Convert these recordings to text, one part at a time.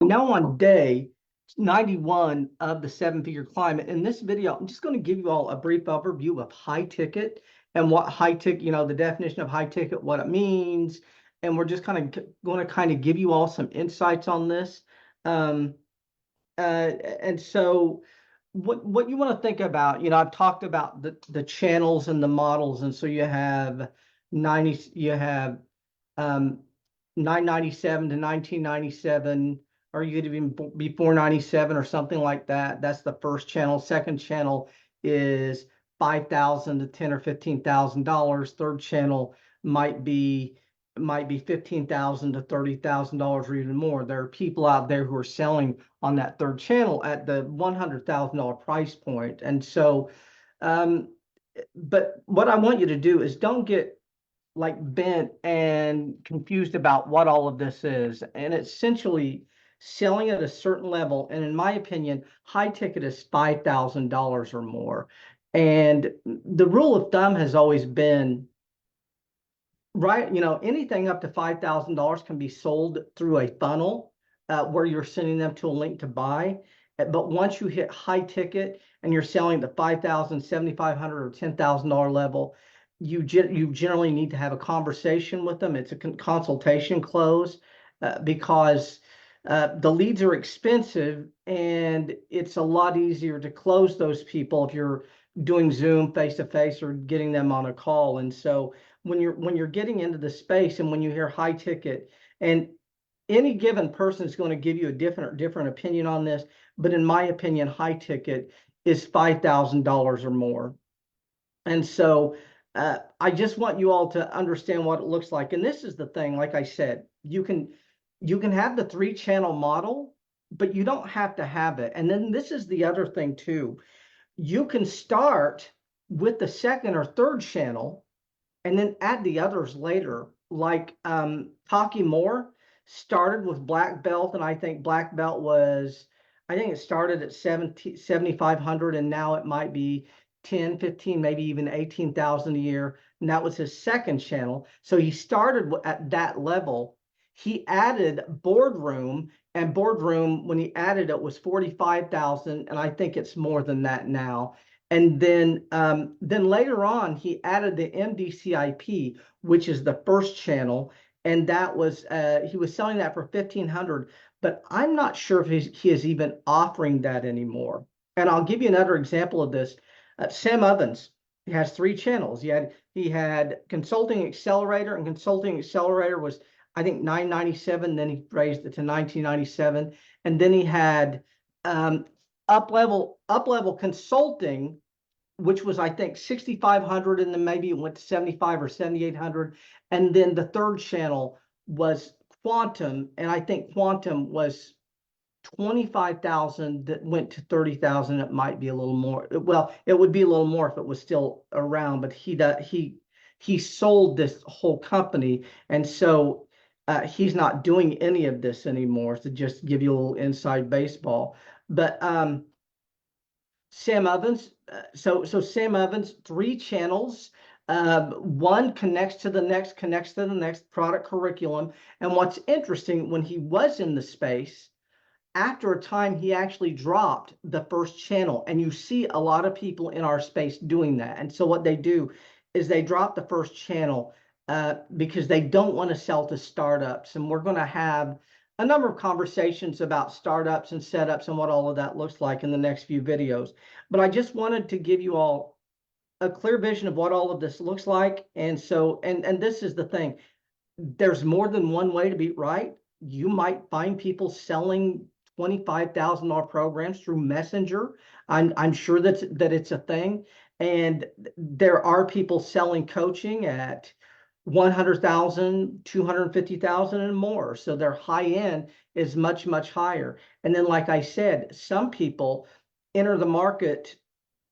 Now on day 91 of the seven-figure climate, in this video, I'm just going to give you all a brief overview of high ticket and what high ticket, the definition of high ticket, what it means. And we're just going to give you all some insights on this. And so what you want to think about, I've talked about the channels and the models. And so you have 997 to 1997, or you could even before 97 or something like that. That's the first channel. Second channel is 5,000 to 10 or $15,000. Third channel might be 15,000 to $30,000 or even more. There are people out there who are selling on that third channel at the $100,000 price point. And so, but what I want you to do is don't get like bent and confused about what all of this is. And essentially selling at a certain level. And in my opinion, high ticket is $5,000 or more. And the rule of thumb has always been, right, anything up to $5,000 can be sold through a funnel where you're sending them to a link to buy. But once you hit high ticket and you're selling the $5,000, $7,500, or $10,000 level, you generally need to have a conversation with them. It's a consultation close because the leads are expensive, and it's a lot easier to close those people if you're doing Zoom face-to-face or getting them on a call. And so when you're getting into the space and when you hear high ticket, and any given person is going to give you a different opinion on this, but in my opinion, high ticket is $5,000 or more. And so I just want you all to understand what it looks like. And this is the thing, like I said, you can have the 3-channel model, but you don't have to have it. And then this is the other thing too. You can start with the second or third channel and then add the others later. Like Taki Moore started with black belt, and I think black belt was, I think it started at 7,500, and now it might be 10, 15, maybe even 18,000 a year. And that was his second channel. So he started at that level. He added Boardroom, and Boardroom, when he added it, was 45,000, and I think it's more than that now. And then later on, he added the MDCIP, which is the first channel, and that was he was selling that for 1,500. But I'm not sure if he is even offering that anymore. And I'll give you another example of this. Sam Ovens, he has 3 channels. He had Consulting Accelerator, and Consulting Accelerator was, I think, $997. Then he raised it to $1997, and then he had up level consulting, which was, I think, 6,500, and then maybe it went to 75 or 7,800. And then the third channel was Quantum, and I think Quantum was 25,000 that went to 30,000. It might be a little more. Well, it would be a little more if it was still around, but he sold this whole company, and so he's not doing any of this anymore. To just give you a little inside baseball. But Sam Ovens, so Sam Ovens, 3 channels. One connects to the next product curriculum. And what's interesting, when he was in the space, after a time, he actually dropped the first channel. And you see a lot of people in our space doing that. And so what they do is they drop the first channel because they don't want to sell to startups. And we're going to have a number of conversations about startups and setups and what all of that looks like in the next few videos. But I just wanted to give you all a clear vision of what all of this looks like. And so, and this is the thing. There's more than one way to be right. You might find people selling $25,000 programs through Messenger. I'm sure that it's a thing. And there are people selling coaching at 100,000, 250,000 and more. So their high end is much, much higher. And then, like I said, some people enter the market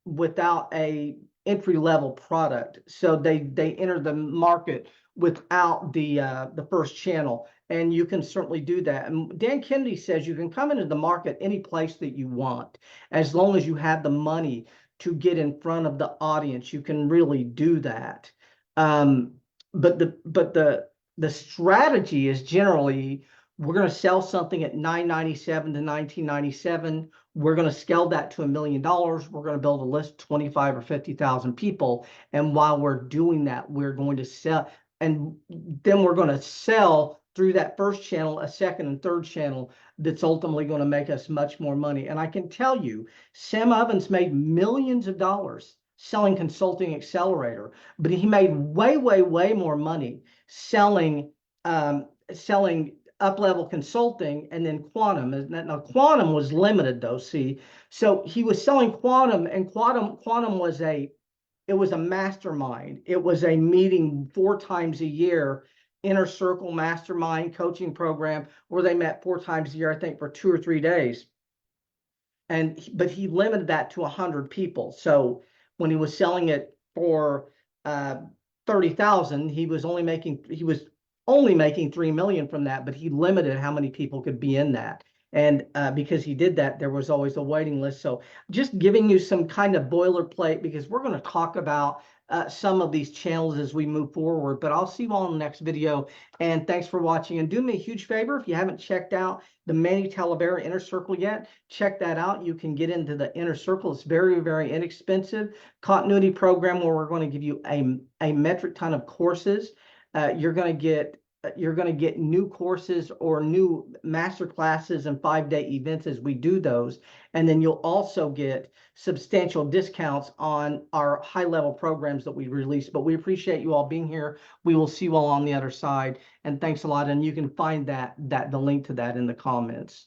without a entry-level product. So they enter the market without the first channel. And you can certainly do that. And Dan Kennedy says you can come into the market any place that you want, as long as you have the money to get in front of the audience. You can really do that. But the strategy is generally We're going to sell something at 997 to 1997. We're going to scale that to $1 million. We're going to build a list of 25 or 50,000 people. And while we're doing that, we're going to sell, and then we're going to sell through that first channel, a second and third channel that's ultimately going to make us much more money. And I can tell you, Sam Ovens made millions of dollars selling Consulting Accelerator, but he made way, way, way more money selling selling up-level consulting and then quantum. Now quantum was limited though, see. So he was selling quantum, and quantum was a mastermind. It was a meeting 4 times a year, inner circle mastermind coaching program where they met 4 times a year, I think for 2 or 3 days. But he limited that to 100 people. So when he was selling it for 30,000, he was only making 3 million from that, but he limited how many people could be in that. And because he did that, there was always a waiting list. So just giving you some kind of boilerplate, because we're going to talk about some of these channels as we move forward. But I'll see you all in the next video. And thanks for watching. And do me a huge favor, if you haven't checked out the Manny Talavera Inner Circle yet, check that out. You can get into the Inner Circle. It's very, very inexpensive continuity program where we're going to give you a metric ton of courses. You're going to get new courses or new master classes and 5-day events as we do those. And then you'll also get substantial discounts on our high-level programs that we release. But we appreciate you all being here. We will see you all on the other side. And thanks a lot. And you can find the link to that in the comments.